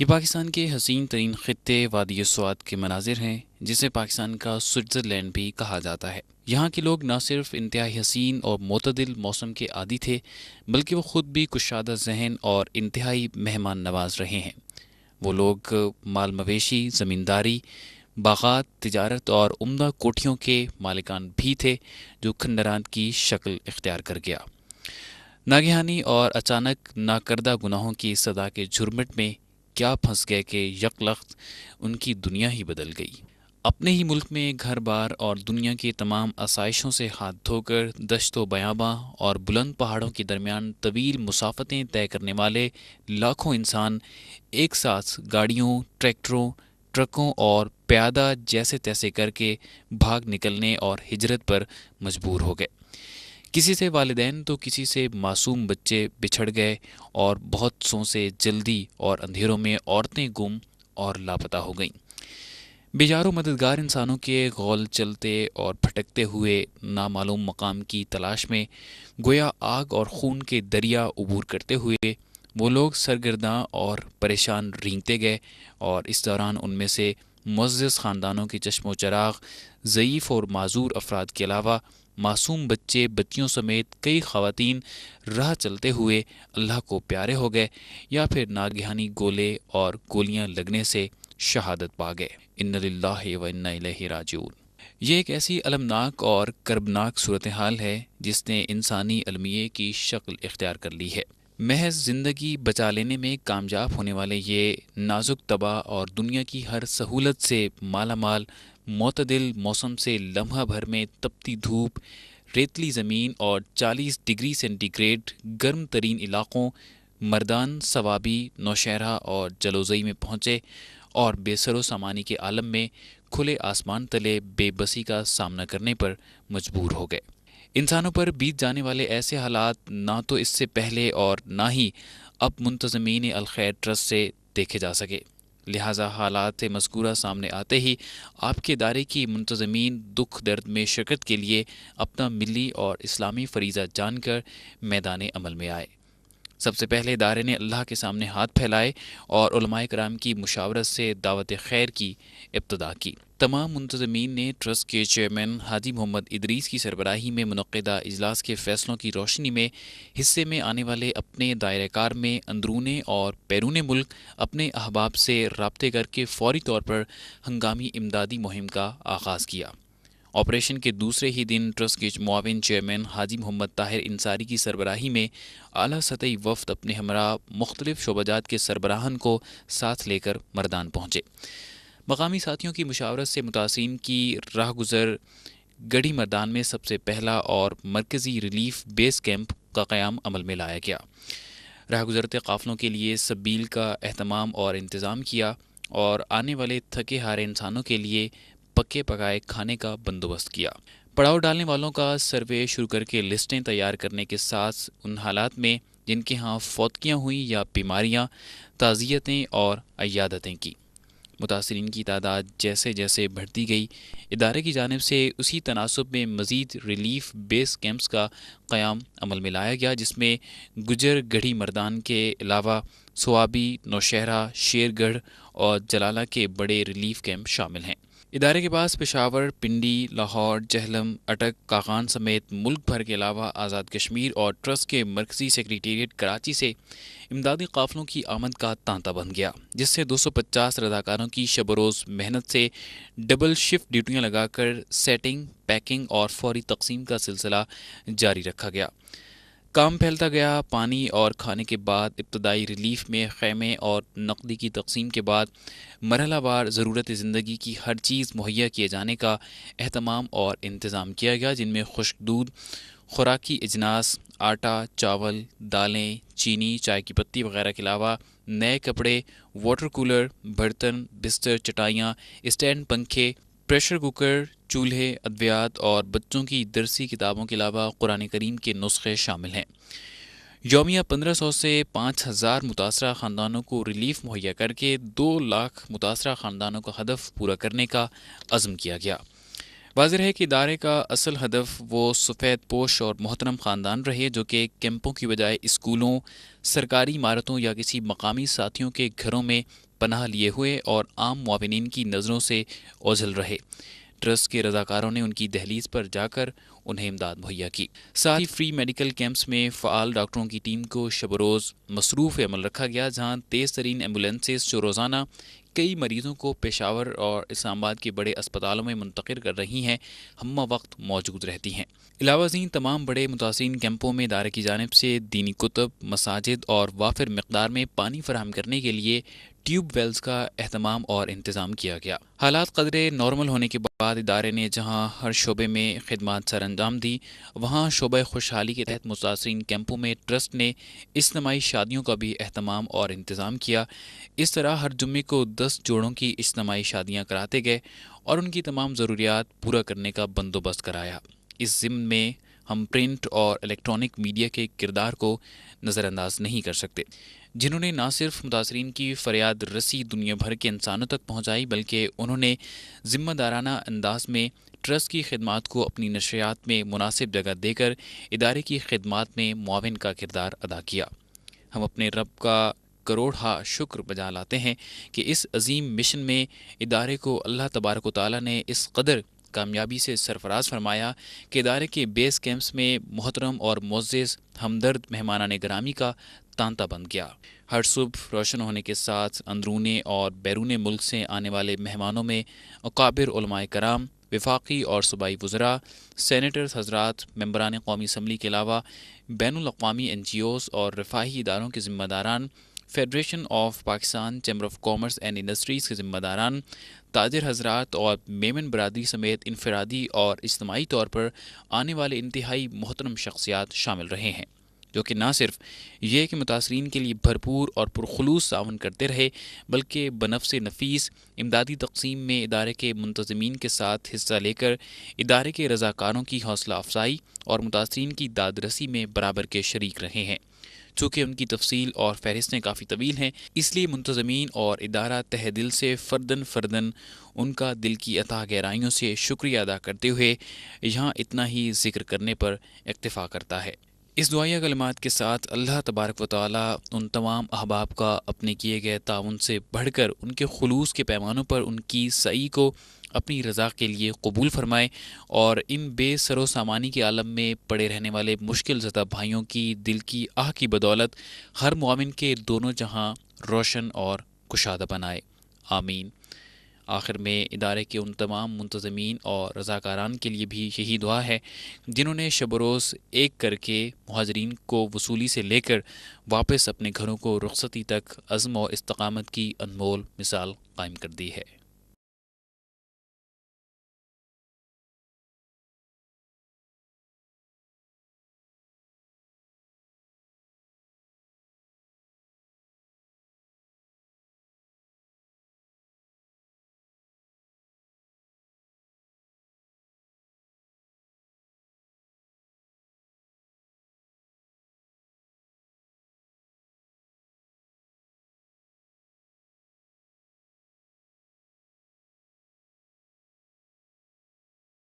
یہ پاکستان کے حسین ترین خطے وادی سوات کے مناظر ہیں، جسے پاکستان کا سوئٹزرلینڈ بھی کہا جاتا ہے۔ یہاں کے لوگ نہ صرف انتہائی حسین اور معتدل موسم کے عادی تھے، بلکہ وہ خود بھی کشادہ ذہن اور انتہائی مہمان نواز رہے ہیں۔ وہ لوگ مال مویشی، زمینداری، باغات، تجارت اور عمدہ کوٹھیوں کے مالکان بھی تھے، جو کھنڈرات کی شکل اختیار کر گیا۔ ناگہانی اور اچانک ناکردہ گناہوں کی صدا کے جھرمٹ میں کیا پھنس گئے کہ یکلخت ان کی دنیا ہی بدل گئی۔ اپنے ہی ملک میں گھر بار اور دنیا کی تمام آسائشوں سے ہاتھ دھو کر دشت و بیاباں اور بلند پہاڑوں کے درمیان طویل مسافتیں طے کرنے والے لاکھوں انسان ایک ساتھ گاڑیوں، ٹریکٹروں، ٹرکوں اور پیادہ جیسے تیسے کر کے بھاگ نکلنے اور ہجرت پر مجبور ہو گئے۔ کسی سے والدین تو کسی سے معصوم بچے بچھڑ گئے، اور بہت سوں سے جلدی اور اندھیروں میں عورتیں گم اور لاپتہ ہو گئیں۔ بیچاروں مددگار انسانوں کے غول چلتے اور پھٹکتے ہوئے نامعلوم مقام کی تلاش میں گویا آگ اور خون کے دریا عبور کرتے ہوئے وہ لوگ سرگرداں اور پریشان رینگتے گئے، اور اس دوران ان میں سے معزز خاندانوں کے چشم و چراغ، ضعیف اور معذور افراد کے علاوہ معصوم بچے، بچیوں سمیت کئی خواتین راہ چلتے ہوئے اللہ کو پیارے ہو گئے، یا پھر ناگہانی گولے اور گولیاں لگنے سے شہادت پا گئے۔ ان للہ و انا الیہ راجعون۔ یہ ایک ایسی المناک اور کربناک صورتحال ہے جس نے انسانی المیے کی شکل اختیار کر لی ہے۔ محض زندگی بچا لینے میں کامیاب ہونے والے یہ نازک طبع اور دنیا کی ہر سہولت سے مالا مال معتدل موسم سے لمحہ بھر میں تپتی دھوپ، ریتلی زمین اور 40 ڈگری سینٹی گریڈ گرم ترین علاقوں مردان، ثوابی، نوشہرہ اور جلوزئی میں پہنچے، اور بے سر و سامانی کے عالم میں کھلے آسمان تلے بے بسی کا سامنا کرنے پر مجبور ہو گئے۔ انسانوں پر بیت جانے والے ایسے حالات نہ تو اس سے پہلے اور نہ ہی اب منتظمین الخیر ٹرسٹ سے دیکھے جا سکے، لہٰذا حالات مذکورہ سامنے آتے ہی آپ کے ادارے کی منتظمین دکھ درد میں شرکت کے لیے اپنا ملی اور اسلامی فریضہ جان کر میدان عمل میں آئے۔ سب سے پہلے ادارے نے اللہ کے سامنے ہاتھ پھیلائے اور علماء کرام کی مشاورت سے دعوت خیر کی ابتدا کی۔ تمام منتظمین نے ٹرسٹ کے چیئرمین حاجی محمد ادریس کی سربراہی میں منعقدہ اجلاس کے فیصلوں کی روشنی میں حصے میں آنے والے اپنے دائرہ کار میں اندرون اور بیرون ملک اپنے احباب سے رابطے کر کے فوری طور پر ہنگامی امدادی مہم کا آغاز کیا۔ آپریشن کے دوسرے ہی دن ٹرسٹ کے معاون چیئرمین حاجی محمد طاہر انصاری کی سربراہی میں اعلیٰ سطحی وفد اپنے ہمراہ مختلف شعبہ جات کے سربراہان کو ساتھ لے کر مردان پہنچے۔ مقامی ساتھیوں کی مشاورت سے متاثرین کی راہ گزر گڑھی مردان میں سب سے پہلا اور مرکزی ریلیف بیس کیمپ کا قیام عمل میں لایا گیا۔ راہ گزرتے قافلوں کے لیے سبیل کا اہتمام اور انتظام کیا، اور آنے والے تھکے ہارے انسانوں کے لیے پکے پکائے کھانے کا بندوبست کیا۔ پڑاؤ ڈالنے والوں کا سروے شروع کر کے لسٹیں تیار کرنے کے ساتھ ان حالات میں جن کے ہاں فوتگیاں ہوئیں یا بیماریاں، تعزیتیں اور عیادتیں کی۔ متاثرین کی تعداد جیسے جیسے بڑھتی گئی، ادارے کی جانب سے اسی تناسب میں مزید ریلیف بیس کیمپس کا قیام عمل میں لایا گیا، جس میں گجر گڑھی مردان کے علاوہ سوابی، نوشہرہ، شیر گڑھ اور جلالہ کے بڑے ریلیف کیمپ شامل ہیں۔ ادارے کے پاس پشاور، پنڈی، لاہور، جہلم، اٹک، کاغان سمیت ملک بھر کے علاوہ آزاد کشمیر اور ٹرسٹ کے مرکزی سیکریٹریٹ کراچی سے امدادی قافلوں کی آمد کا تانتا بن گیا، جس سے 250 رضاکاروں کی شب و روز محنت سے ڈبل شفٹ ڈیوٹیاں لگا کر سیٹنگ، پیکنگ اور فوری تقسیم کا سلسلہ جاری رکھا گیا۔ کام پھیلتا گیا۔ پانی اور کھانے کے بعد ابتدائی ریلیف میں خیمے اور نقدی کی تقسیم کے بعد مرحلہ وار ضرورت زندگی کی ہر چیز مہیا کیے جانے کا اہتمام اور انتظام کیا گیا، جن میں خشک دودھ، خوراکی اجناس، آٹا، چاول، دالیں، چینی، چائے کی پتی وغیرہ کے علاوہ نئے کپڑے، واٹر کولر، برتن، بستر، چٹائیاں، اسٹینڈ پنکھے، پریشر کوکر، چولہے، ادویات اور بچوں کی درسی کتابوں کے علاوہ قرآن کریم کے نسخے شامل ہیں۔ یومیہ 1500 سے 5000 متاثرہ خاندانوں کو ریلیف مہیا کر کے 2 لاکھ متاثرہ خاندانوں کا ہدف پورا کرنے کا عزم کیا گیا۔ واضح ہے کہ ادارے کا اصل ہدف وہ سفید پوش اور محترم خاندان رہے جو کہ کیمپوں کی بجائے اسکولوں، سرکاری عمارتوں یا کسی مقامی ساتھیوں کے گھروں میں پناہ لیے ہوئے اور عام معاونین کی نظروں سے اوجھل رہے۔ ٹرسٹ کے رضاکاروں نے ان کی دہلیز پر جا کر انہیں امداد مہیا کی۔ ساتھ ہی فری میڈیکل کیمپس میں فعال ڈاکٹروں کی ٹیم کو شب و روز مصروف عمل رکھا گیا، جہاں تیز ترین ایمبولینسز جو روزانہ کئی مریضوں کو پشاور اور اسلام آباد کے بڑے اسپتالوں میں منتقل کر رہی ہیں، ہمہ وقت موجود رہتی ہیں۔ علاوہ ازیں تمام بڑے متاثرین کیمپوں میں ادارے کی جانب سے دینی کتب، مساجد اور وافر مقدار میں پانی فراہم کرنے کے لیے ٹیوب ویلز کا اہتمام اور انتظام کیا گیا۔ حالات قدرے نارمل ہونے کے بعد ادارے نے جہاں ہر شعبے میں خدمات سر انجام دی، وہاں شعبہ خوشحالی کے تحت متاثرین کیمپوں میں ٹرسٹ نے اجتماعی شادیوں کا بھی اہتمام اور انتظام کیا۔ اس طرح ہر جمعے کو 10 جوڑوں کی اجتماعی شادیاں کراتے گئے اور ان کی تمام ضروریات پورا کرنے کا بندوبست کرایا۔ اس ضمن میں ہم پرنٹ اور الیکٹرانک میڈیا کے کردار کو نظر انداز نہیں کر سکتے، جنہوں نے نہ صرف متاثرین کی فریاد رسی دنیا بھر کے انسانوں تک پہنچائی، بلکہ انہوں نے ذمہ دارانہ انداز میں ٹرسٹ کی خدمات کو اپنی نشریات میں مناسب جگہ دے کر ادارے کی خدمات میں معاون کا کردار ادا کیا۔ ہم اپنے رب کا کروڑہا شکر بجا لاتے ہیں کہ اس عظیم مشن میں ادارے کو اللہ تبارک و تعالیٰ نے اس قدر کامیابی سے سرفراز فرمایا کہ ادارے کے بیس کیمپس میں محترم اور معزز ہمدرد مہمانان گرامی کا تانتا بن گیا۔ ہر صبح روشن ہونے کے ساتھ اندرون اور بیرون ملک سے آنے والے مہمانوں میں اکابر علماء کرام، وفاقی اور صوبائی وزراء، سینیٹرز حضرات، ممبران قومی اسمبلی کے علاوہ بین الاقوامی NGOs اور رفاہی اداروں کے ذمہ داران، federation of Pakistan chamber of commerce and industries کے ذمہ داران، تاجر حضرات اور میمن برادری سمیت انفرادی اور اجتماعی طور پر آنے والے انتہائی محترم شخصیات شامل رہے ہیں، جو کہ نہ صرف یہ کہ متاثرین کے لیے بھرپور اور پرخلوص تعاون کرتے رہے، بلکہ بنفس نفیس امدادی تقسیم میں ادارے کے منتظمین کے ساتھ حصہ لے کر ادارے کے رضاکاروں کی حوصلہ افزائی اور متاثرین کی داد رسی میں برابر کے شریک رہے ہیں۔ چونکہ ان کی تفصیل اور فہرستیں کافی طویل ہیں، اس لیے منتظمین اور ادارہ تہ دل سے فرداً ان کا دل کی اتھاہ گہرائیوں سے شکریہ ادا کرتے ہوئے یہاں اتنا ہی ذکر کرنے پر اکتفا کرتا ہے۔ اس دعائیہ کلمات کے ساتھ اللہ تبارک و تعالیٰ ان تمام احباب کا اپنے کیے گئے تعاون سے بڑھ کر ان کے خلوص کے پیمانوں پر ان کی سعی کو اپنی رضا کے لیے قبول فرمائے، اور ان بے سر و سامانی کے عالم میں پڑے رہنے والے مشکل زدہ بھائیوں کی دل کی آہ کی بدولت ہر مومن کے دونوں جہاں روشن اور کشادہ بنائے، آمین۔ آخر میں ادارے کے ان تمام منتظمین اور رضاکاران کے لیے بھی یہی دعا ہے جنہوں نے شب و روز ایک کر کے مہاجرین کو وصولی سے لے کر واپس اپنے گھروں کو رخصتی تک عزم و استقامت کی انمول مثال قائم کر دی ہے۔